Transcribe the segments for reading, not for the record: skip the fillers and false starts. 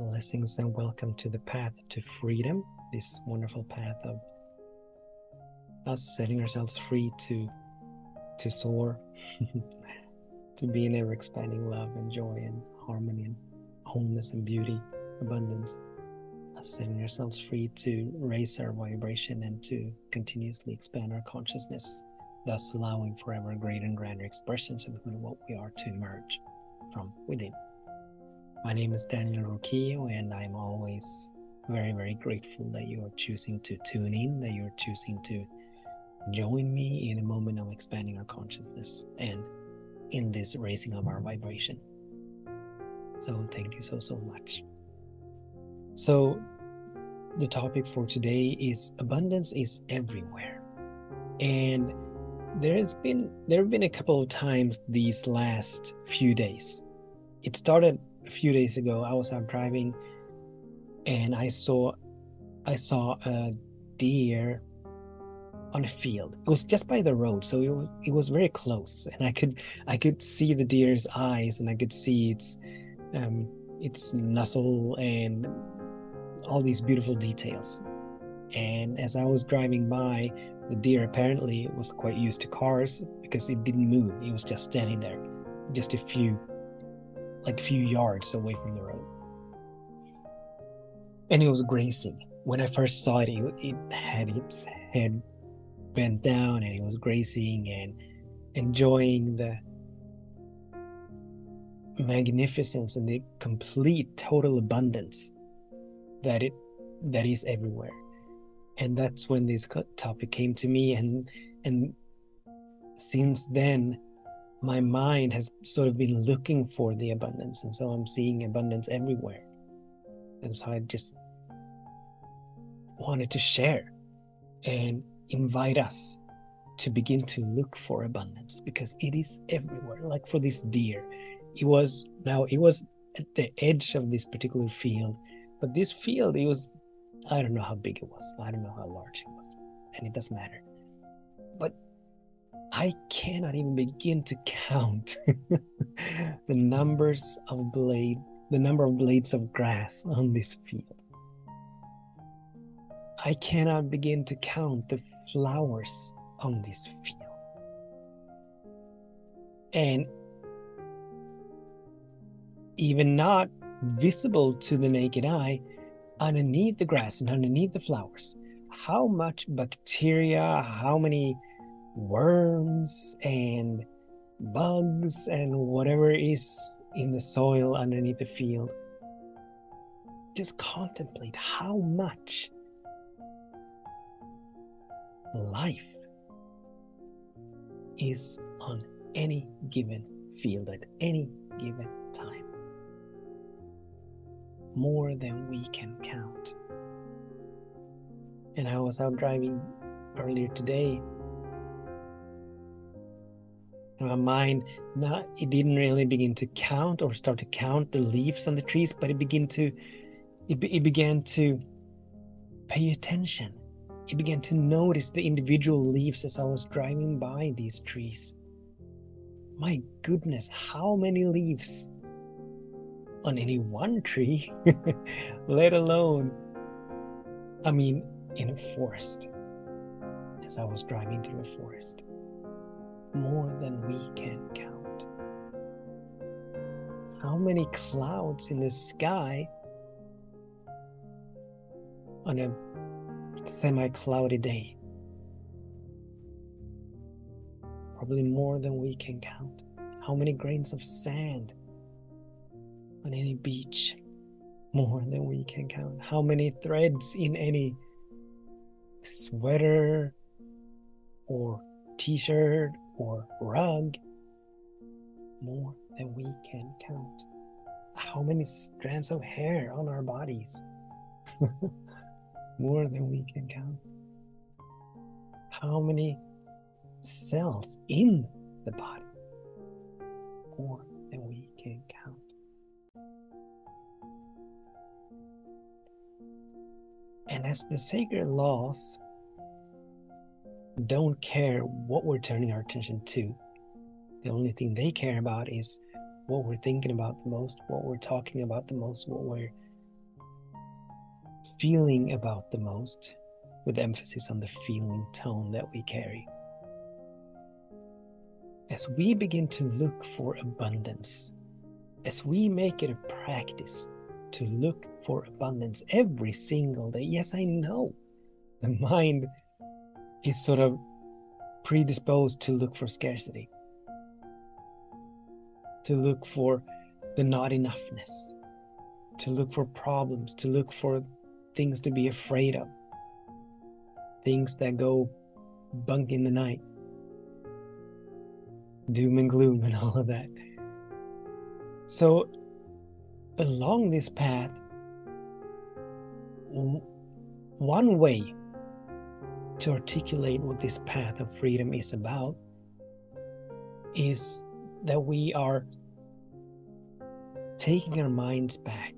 Blessings and welcome to the path to freedom, this wonderful path of us setting ourselves free to soar, to be in ever expanding love and joy and harmony and wholeness and beauty, abundance. Us setting ourselves free to raise our vibration and to continuously expand our consciousness, thus allowing for ever greater and grander expressions of who and what we are to emerge from within. My name is Daniel Roquillo, and I'm always very, very grateful that you are choosing to tune in, that you're choosing to join me in a moment of expanding our consciousness and in this raising of our vibration. So thank you so much. So the topic for today is abundance is everywhere. And there have been a couple of times these last few days. It started a few days ago. I was out driving and I saw a deer on a field. It was just by the road, so it was very close, and I could see the deer's eyes, and I could see its muzzle and all these beautiful details. And as I was driving by, the deer apparently was quite used to cars because it didn't move. It was just standing there, just a few yards away from the road. And it was grazing. When I first saw it, it had its head bent down and it was grazing and enjoying the magnificence and the complete total abundance that is everywhere. And that's when this topic came to me, and since then my mind has sort of been looking for the abundance, and so I'm seeing abundance everywhere. And so I just wanted to share and invite us to begin to look for abundance, because it is everywhere. Like for this deer, it was at the edge of this particular field, but this field, I don't know how big it was, I don't know how large it was, and it doesn't matter, but I cannot even begin to count the number of blades of grass on this field. I cannot begin to count the flowers on this field. And even not visible to the naked eye, underneath the grass and underneath the flowers, how much bacteria, how many worms and bugs and whatever is in the soil underneath the field. Just contemplate how much life is on any given field at any given time. More than we can count. And I was out driving earlier today. My mind, it didn't really begin to count or start to count the leaves on the trees, but it began to pay attention. It began to notice the individual leaves as I was driving by these trees. My goodness, how many leaves on any one tree, let alone, in a forest, as I was driving through a forest. More than we can count. How many clouds in the sky on a semi-cloudy day? Probably more than we can count. How many grains of sand on any beach? More than we can count. How many threads in any sweater or t-shirt or rug? More than we can count. How many strands of hair on our bodies? More than we can count. How many cells in the body? More than we can count. And as the sacred laws don't care what we're turning our attention to, the only thing they care about is what we're thinking about the most, what we're talking about the most, what we're feeling about the most, with emphasis on the feeling tone that we carry. As we begin to look for abundance, as we make it a practice to look for abundance every single day. Yes, I know the mind is sort of predisposed to look for scarcity, to look for the not enoughness, to look for problems, to look for things to be afraid of, things that go bunk in the night, doom and gloom and all of that. So along this path, one way to articulate what this path of freedom is about is that we are taking our minds back.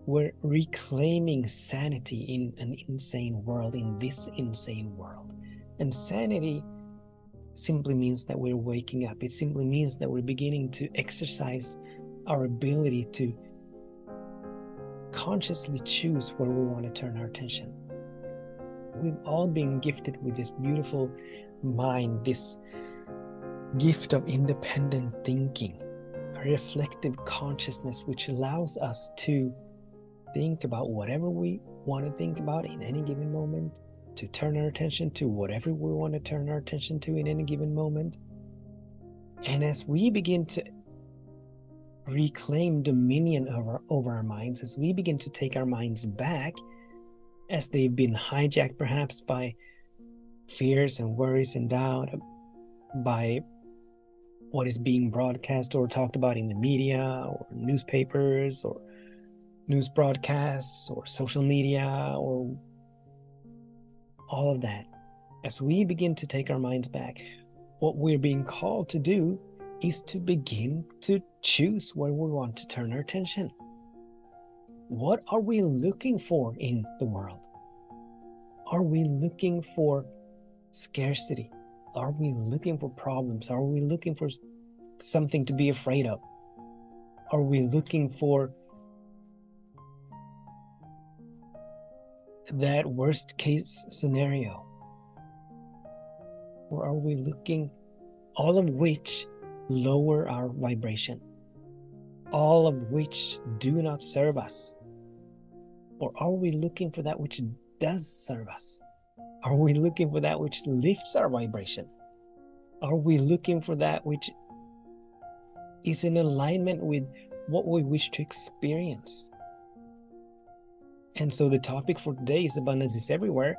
We're reclaiming sanity in an insane world, in this insane world. And sanity simply means that we're waking up. It simply means that we're beginning to exercise our ability to consciously choose where we want to turn our attention. We've all been gifted with this beautiful mind, this gift of independent thinking, a reflective consciousness which allows us to think about whatever we want to think about in any given moment, to turn our attention to whatever we want to turn our attention to in any given moment. And as we begin to reclaim dominion over our minds, as we begin to take our minds back, as they've been hijacked perhaps by fears and worries and doubt, by what is being broadcast or talked about in the media or newspapers or news broadcasts or social media or all of that. As we begin to take our minds back, what we're being called to do is to begin to choose where we want to turn our attention. What are we looking for in the world? Are we looking for scarcity? Are we looking for problems? Are we looking for something to be afraid of? Are we looking for that worst case scenario? Or are we looking, all of which lower our vibration, all of which do not serve us? Or are we looking for that which does serve us? Are we looking for that which lifts our vibration? Are we looking for that which is in alignment with what we wish to experience? And so the topic for today is abundance is everywhere.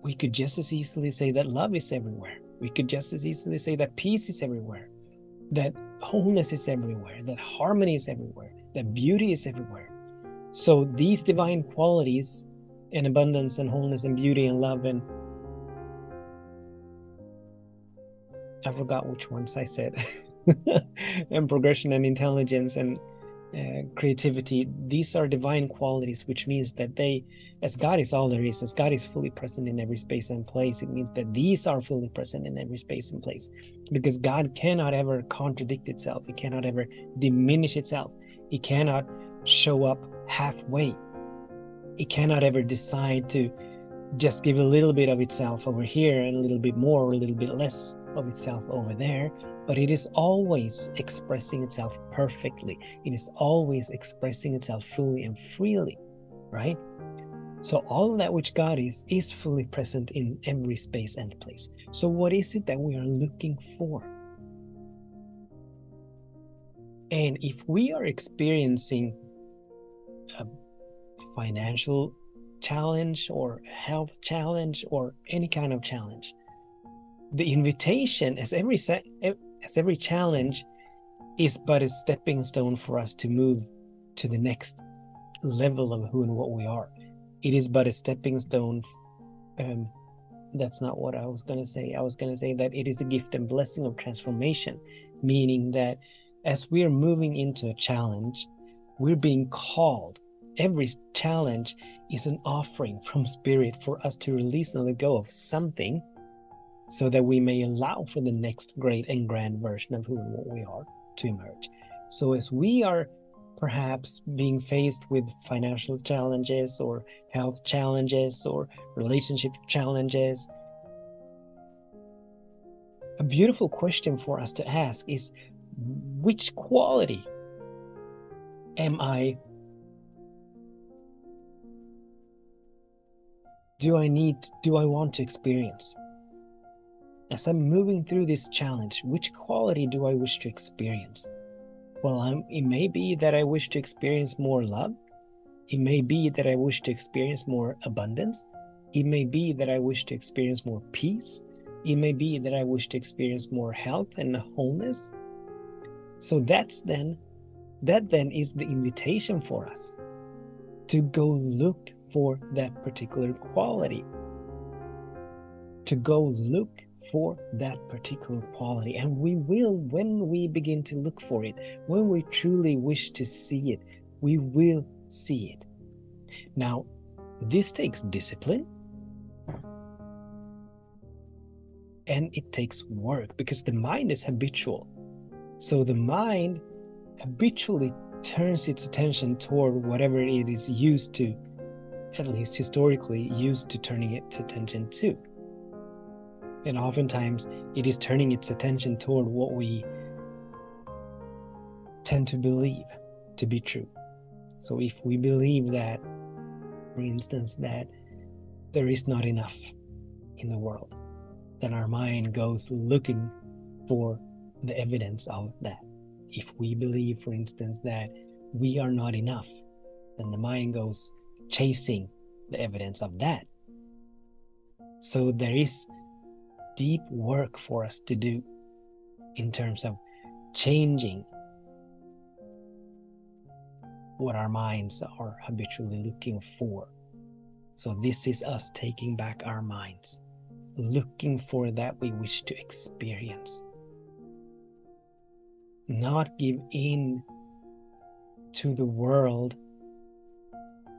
We could just as easily say that love is everywhere. We could just as easily say that peace is everywhere, that wholeness is everywhere, that harmony is everywhere, that beauty is everywhere. So these divine qualities and abundance and wholeness and beauty and love, and I forgot which ones I said, and progression and intelligence and creativity, these are divine qualities, which means that they, as God is all there is, as God is fully present in every space and place, it means that these are fully present in every space and place, because God cannot ever contradict itself. It cannot ever diminish itself. It cannot show up halfway. It cannot ever decide to just give a little bit of itself over here and a little bit more or a little bit less of itself over there, but it is always expressing itself perfectly. It is always expressing itself fully and freely, right? So all of that which God is fully present in every space and place. So what is it that we are looking for? And if we are experiencing a financial challenge or a health challenge or any kind of challenge, the invitation, as every challenge is but a stepping stone for us to move to the next level of who and what we are. It is but a stepping stone. That's not what I was going to say. I was going to say that it is a gift and blessing of transformation, meaning that as we are moving into a challenge, we're being called. Every challenge is an offering from Spirit for us to release and let go of something, so that we may allow for the next great and grand version of who and what we are to emerge. So as we are perhaps being faced with financial challenges or health challenges or relationship challenges, a beautiful question for us to ask is, which quality do I want to experience? As I'm moving through this challenge, which quality do I wish to experience? Well, it may be that I wish to experience more love. It may be that I wish to experience more abundance. It may be that I wish to experience more peace. It may be that I wish to experience more health and wholeness. So that then is the invitation for us to go look for that particular quality, to go look for that particular quality. And we will, when we begin to look for it, when we truly wish to see it, we will see it. Now, this takes discipline and it takes work, because the mind is habitual. So the mind habitually turns its attention toward whatever it is used to, at least historically used to turning its attention to. And oftentimes it is turning its attention toward what we tend to believe to be true. So if we believe that, for instance, that there is not enough in the world, then our mind goes looking for the evidence of that. If we believe, for instance, that we are not enough, then the mind goes chasing the evidence of that. So there is deep work for us to do in terms of changing what our minds are habitually looking for. So this is us taking back our minds, looking for that we wish to experience. Not give in to the world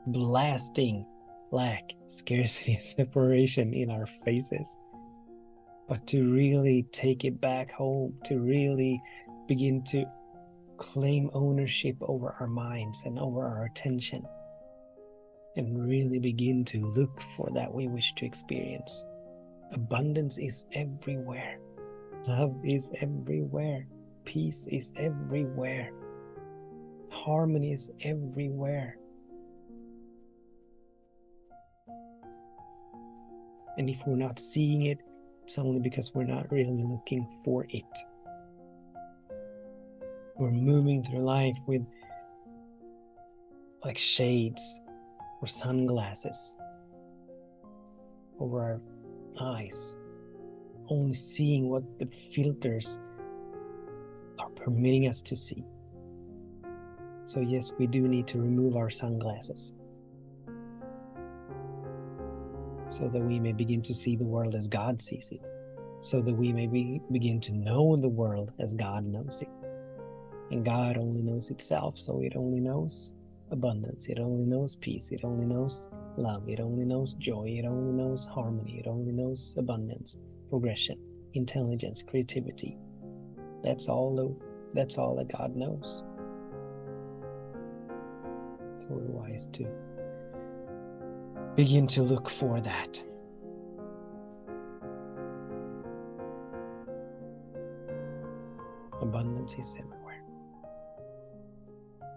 blasting lack, scarcity, separation in our faces, but to really take it back home, to really begin to claim ownership over our minds and over our attention, and really begin to look for that we wish to experience. Abundance is everywhere. Love is everywhere. Peace is everywhere. Harmony is everywhere. And if we're not seeing it, it's only because we're not really looking for it. We're moving through life with like shades or sunglasses over our eyes, only seeing what the filters are permitting us to see. So yes, we do need to remove our sunglasses so that we may begin to see the world as God sees it, so that we may begin to know the world as God knows it. And God only knows itself, so it only knows abundance, it only knows peace, it only knows love, it only knows joy, it only knows harmony, it only knows abundance, progression, intelligence, creativity. That's all that God knows. So we're wise to begin to look for that. Abundance is everywhere.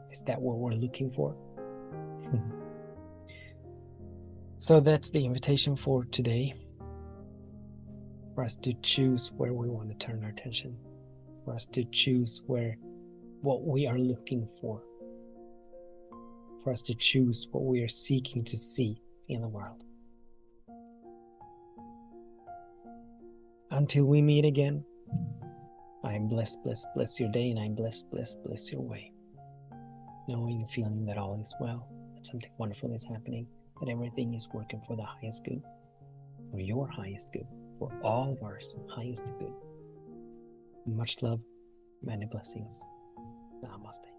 Is that what we're looking for? So that's the invitation for today, for us to choose where we want to turn our attention, for us to choose what we are looking for us to choose what we are seeking to see in the world. Until we meet again, I am bless your day, and I'm bless your way. Knowing and feeling that all is well, that something wonderful is happening, that everything is working for the highest good, for your highest good, for all of our highest good. Much love, many blessings. Namaste.